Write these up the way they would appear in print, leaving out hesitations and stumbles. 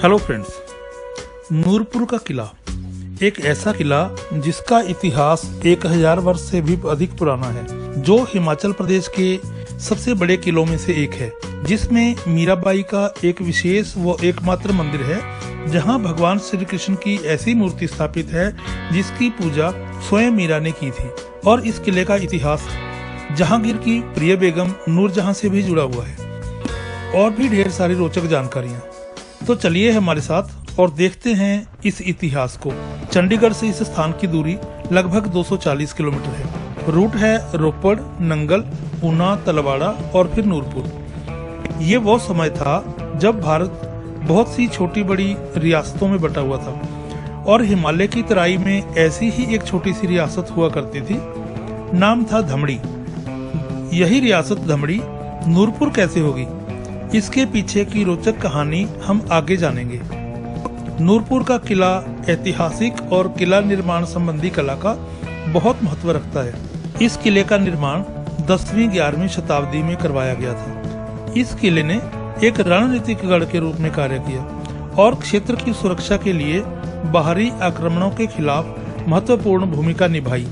Hello friends, Nurpur का किला एक ऐसा किला जिसका इतिहास 1000 वर्ष से भी अधिक पुराना है, जो हिमाचल प्रदेश के सबसे बड़े किलों में से एक है, जिसमें मीराबाई का एक विशेष व एकमात्र मंदिर है, जहां भगवान श्री कृष्ण की ऐसी मूर्ति स्थापित है जिसकी पूजा स्वयं मीरा ने की थी। और इस किले का इतिहास जहांगीर की प्रिय बेगम नूरजहां से भी जुड़ा हुआ है और भी ढेर सारी रोचक जानकारियां। तो चलिए हमारे साथ और देखते हैं इस इतिहास को। चंडीगढ़ से इस स्थान की दूरी लगभग 240 किलोमीटर है। रूट है रोपड़, नंगल, ऊना, तलवाड़ा और फिर नूरपुर। ये वो समय था जब भारत बहुत सी छोटी बड़ी रियासतों में बटा हुआ था और हिमालय की तराई में ऐसी ही एक छोटी सी रियासत हुआ करती थी। नाम था धमड़ी। यही रियासत धमड़ी नूरपुर कैसे होगी, इसके पीछे की रोचक कहानी हम आगे जानेंगे। नूरपुर का किला ऐतिहासिक और किला निर्माण संबंधी कला का बहुत महत्व रखता है। इस किले का निर्माण 10वीं-11वीं शताब्दी में करवाया गया था। इस किले ने एक रणनीतिक गढ़ के रूप में कार्य किया और क्षेत्र की सुरक्षा के लिए बाहरी आक्रमणों के खिलाफ महत्वपूर्ण भूमिका निभाई।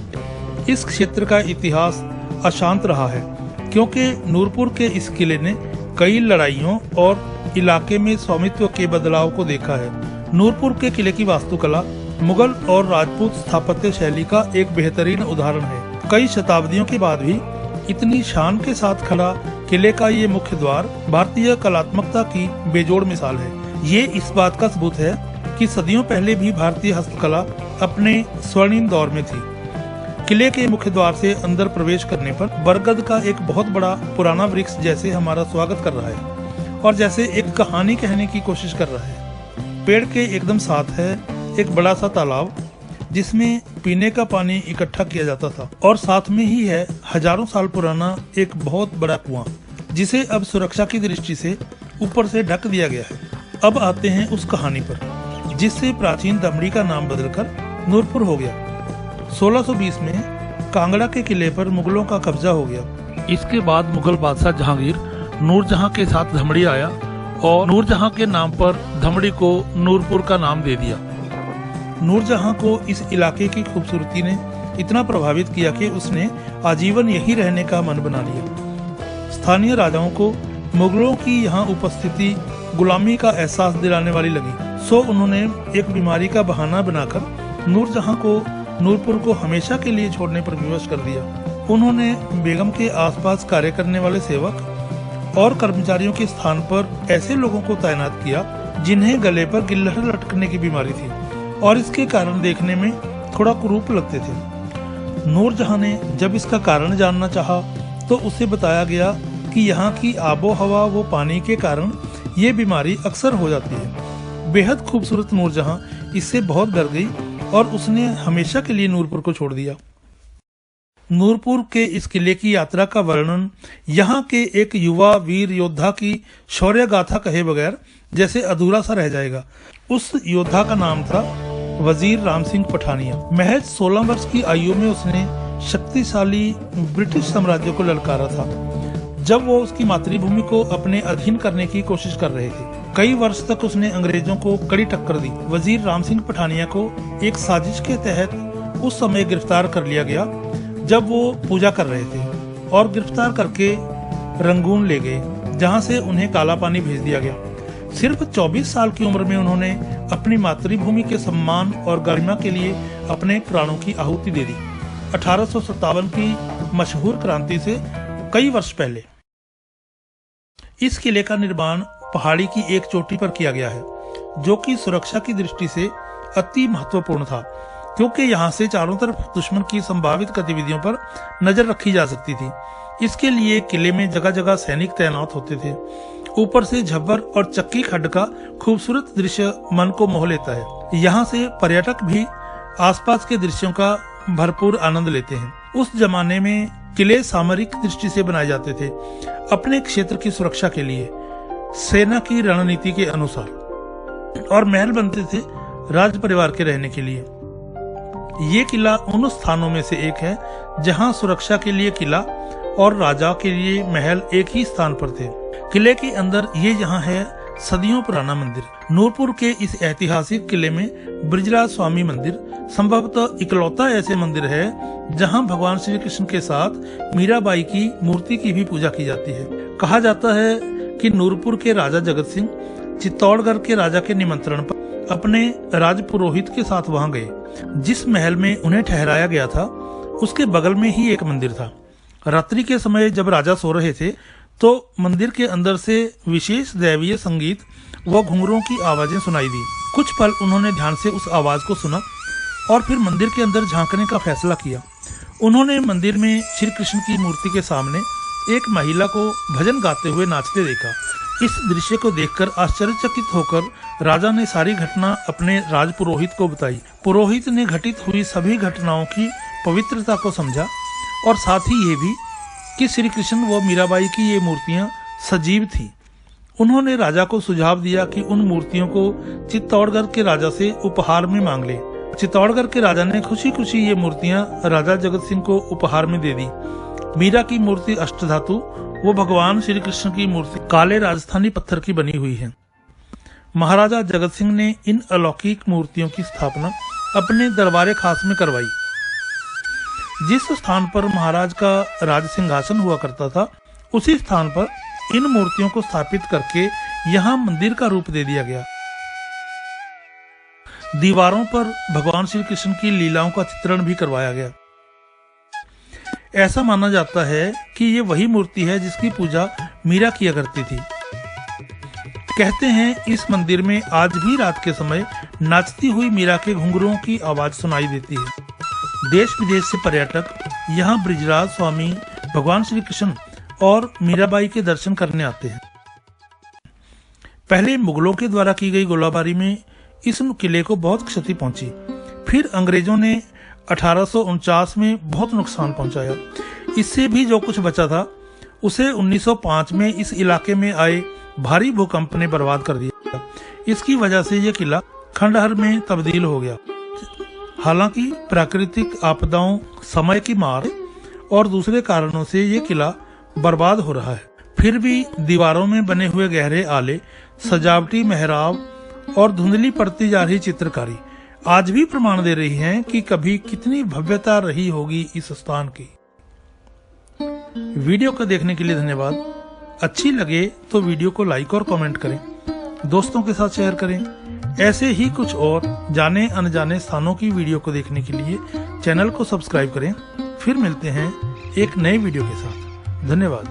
इस क्षेत्र का इतिहास अशांत रहा है, क्योंकि नूरपुर के इस किले ने कई लड़ाइयों और इलाके में स्वामित्व के बदलाव को देखा है। नूरपुर के किले की वास्तुकला मुगल और राजपूत स्थापत्य शैली का एक बेहतरीन उदाहरण है। कई शताब्दियों के बाद भी इतनी शान के साथ खड़ा किले का ये मुख्य द्वार भारतीय कलात्मकता की बेजोड़ मिसाल है। ये इस बात का सबूत है कि सदियों पहले भी भारतीय हस्तकला अपने स्वर्णिम दौर में थी। किले के मुख्य द्वार से अंदर प्रवेश करने पर बरगद का एक बहुत बड़ा पुराना वृक्ष जैसे हमारा स्वागत कर रहा है और जैसे एक कहानी कहने की कोशिश कर रहा है। पेड़ के एकदम साथ है एक बड़ा सा तालाब, जिसमें पीने का पानी इकट्ठा किया जाता था, और साथ में ही है हजारों साल पुराना एक बहुत बड़ा कुआं, जिसे अब सुरक्षा की दृष्टि से ऊपर से ढक दिया गया है। अब आते हैं उस कहानी पर, जिससे प्राचीन दमड़ी का नाम बदलकर नूरपुर हो गया। 1620 में कांगड़ा के किले पर मुगलों का कब्जा हो गया। इसके बाद मुगल बादशाह जहांगीर नूरजहां के साथ धमड़ी आया और नूरजहां के नाम पर धमड़ी को नूरपुर का नाम दे दिया। नूरजहां को इस इलाके की खूबसूरती ने इतना प्रभावित किया कि उसने आजीवन यही रहने का मन बना लिया। स्थानीय राजाओं को मुगलों की यहाँ उपस्थिति गुलामी का एहसास दिलाने वाली लगी, सो उन्होंने एक बीमारी का बहाना बनाकर नूरजहां को नूरपुर को हमेशा के लिए छोड़ने पर विवश कर दिया। उन्होंने बेगम के आसपास कार्य करने वाले सेवक और कर्मचारियों के स्थान पर ऐसे लोगों को तैनात किया जिन्हें गले पर गिल्हर लटकने की बीमारी थी और इसके कारण देखने में थोड़ा कुरूप लगते थे। नूरजहां ने जब इसका कारण जानना चाहा तो उसे बताया गया कि यहाँ की आबो हवा व पानी के कारण ये बीमारी अक्सर हो जाती है। बेहद खूबसूरत नूरजहां इससे बहुत डर गई और उसने हमेशा के लिए नूरपुर को छोड़ दिया। नूरपुर के इस किले की यात्रा का वर्णन यहाँ के एक युवा वीर योद्धा की शौर्य गाथा कहे बगैर जैसे अधूरा सा रह जाएगा। उस योद्धा का नाम था वजीर राम सिंह पठानिया। महज 16 वर्ष की आयु में उसने शक्तिशाली ब्रिटिश साम्राज्य को ललकारा था, जब वो उसकी मातृभूमि को अपने अधीन करने की कोशिश कर रहे थे। कई वर्ष तक उसने अंग्रेजों को कड़ी टक्कर दी। वजीर राम सिंह पठानिया को एक साजिश के तहत उस समय गिरफ्तार कर लिया गया जब वो पूजा कर रहे थे, और गिरफ्तार करके रंगून ले गए, जहां से उन्हें काला पानी भेज दिया गया। सिर्फ 24 साल की उम्र में उन्होंने अपनी मातृभूमि के सम्मान और गरिमा के लिए अपने प्राणों की आहुति दे दी। 1857 की मशहूर क्रांति से कई वर्ष पहले इस किले का निर्माण पहाड़ी की एक चोटी पर किया गया है, जो कि सुरक्षा की दृष्टि से अति महत्वपूर्ण था, क्योंकि यहाँ से चारों तरफ दुश्मन की संभावित गतिविधियों पर नजर रखी जा सकती थी। इसके लिए किले में जगह जगह सैनिक तैनात होते थे। ऊपर से झब्बर और चक्की खड्ड का खूबसूरत दृश्य मन को मोह लेता है। यहाँ से पर्यटक भी आसपास के दृश्यों का भरपूर आनंद लेते हैं। उस जमाने में किले सामरिक दृष्टि से बनाए जाते थे, अपने क्षेत्र की सुरक्षा के लिए, सेना की रणनीति के अनुसार, और महल बनते थे राज परिवार के रहने के लिए। ये किला उन स्थानों में से एक है जहां सुरक्षा के लिए किला और राजा के लिए महल एक ही स्थान पर थे। किले के अंदर ये यहाँ है सदियों पुराना मंदिर। नूरपुर के इस ऐतिहासिक किले में ब्रिजराज स्वामी मंदिर संभवतः इकलौता ऐसे मंदिर है जहां भगवान श्री कृष्ण के साथ मीराबाई की मूर्ति की भी पूजा की जाती है। कहा जाता है कि नूरपुर के राजा जगत सिंह चित्तौड़गढ़ के राजा के निमंत्रण पर अपने राजपुरोहित के साथ वहां गए। जिस महल में उन्हें ठहराया गया था उसके बगल में ही एक मंदिर था। रात्रि के समय जब राजा सो रहे थे तो मंदिर के अंदर से विशेष दैवीय संगीत व घुंघरों की आवाजें सुनाई दी। कुछ पल उन्होंने ध्यान से उस आवाज को सुना और फिर मंदिर के अंदर झांकने का फैसला किया। उन्होंने मंदिर में श्री कृष्ण की मूर्ति के सामने एक महिला को भजन गाते हुए नाचते देखा। इस दृश्य को देखकर आश्चर्यचकित होकर राजा ने सारी घटना अपने राजपुरोहित को बताई। पुरोहित ने घटित हुई सभी घटनाओं की पवित्रता को समझा और साथ ही ये भी कि श्री कृष्ण व मीराबाई की ये मूर्तियां सजीव थीं। उन्होंने राजा को सुझाव दिया कि उन मूर्तियों को चित्तौड़गढ़ के राजा से उपहार में मांग ले। चित्तौड़गढ़ के राजा ने खुशी खुशी ये मूर्तियां राजा जगत सिंह को उपहार में दे दी। मीरा की मूर्ति अष्टधातु वो भगवान श्री कृष्ण की मूर्ति काले राजस्थानी पत्थर की बनी हुई है। महाराजा जगत सिंह ने इन अलौकिक मूर्तियों की स्थापना अपने दरबारे खास में करवाई। जिस स्थान पर महाराज का राज सिंहासन हुआ करता था उसी स्थान पर इन मूर्तियों को स्थापित करके यहाँ मंदिर का रूप दे दिया गया। दीवारों पर भगवान श्री कृष्ण की लीलाओं का चित्रण भी करवाया गया। ऐसा माना जाता है कि ये वही मूर्ति है जिसकी पूजा मीरा किया करती थी। कहते हैं इस मंदिर में आज भी रात के समय नाचती हुई मीरा के घुंघरुओं की आवाज सुनाई देती है। देश विदेश से पर्यटक यहाँ ब्रिजराज स्वामी, भगवान श्री कृष्ण और मीराबाई के दर्शन करने आते हैं। पहले मुगलों के द्वारा की गई गोलाबारी में इस किले को बहुत क्षति पहुंची। फिर अंग्रेजों ने 1849 में बहुत नुकसान पहुंचाया। इससे भी जो कुछ बचा था उसे 1905 में इस इलाके में आए भारी भूकंप ने बर्बाद कर दिया। इसकी वजह से यह किला खंडहर में तब्दील हो गया। हालांकि प्राकृतिक आपदाओं, समय की मार और दूसरे कारणों से ये किला बर्बाद हो रहा है। फिर भी दीवारों में बने हुए गहरे आले, सजावटी मेहराब और धुंधली पड़ती जा रही चित्रकारी आज भी प्रमाण दे रही हैं कि कभी कितनी भव्यता रही होगी इस स्थान की। वीडियो को देखने के लिए धन्यवाद। अच्छी लगे तो वीडियो को लाइक और कमेंट करें, दोस्तों के साथ शेयर करें। ऐसे ही कुछ और जाने अनजाने स्थानों की वीडियो को देखने के लिए चैनल को सब्सक्राइब करें। फिर मिलते हैं एक नए वीडियो के साथ। धन्यवाद।